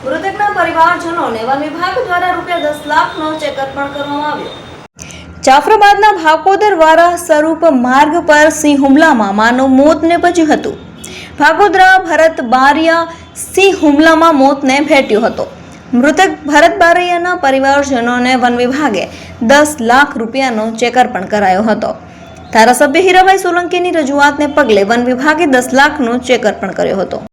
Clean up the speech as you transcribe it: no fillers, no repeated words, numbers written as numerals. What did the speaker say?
મૃતકના પરિવારજનોને વન વિભાગ દ્વારા ₹10 લાખનો ચેક અર્પણ કરવામાં આવ્યો। જાફરાબાદના ભાગોદર વારા સ્વરૂપ માર્ગ પર સિંહ હુમલામાં માનવ મોત નીપજ્યું હતું। ભાગોદરા ભરત બારિયા સિંહ હુમલામાં મોતને ભેટ્યો હતો। મૃતક ભરત બારિયાના પરિવારજનોને વન વિભાગે ₹10 લાખનો ચેક અર્પણ કરાયો હતો। ધારાસભ્ય હીરાભાઈ સોલંકીની રજૂઆતને પગલે વન વિભાગે ₹10 લાખનો ચેક અર્પણ કર્યો હતો।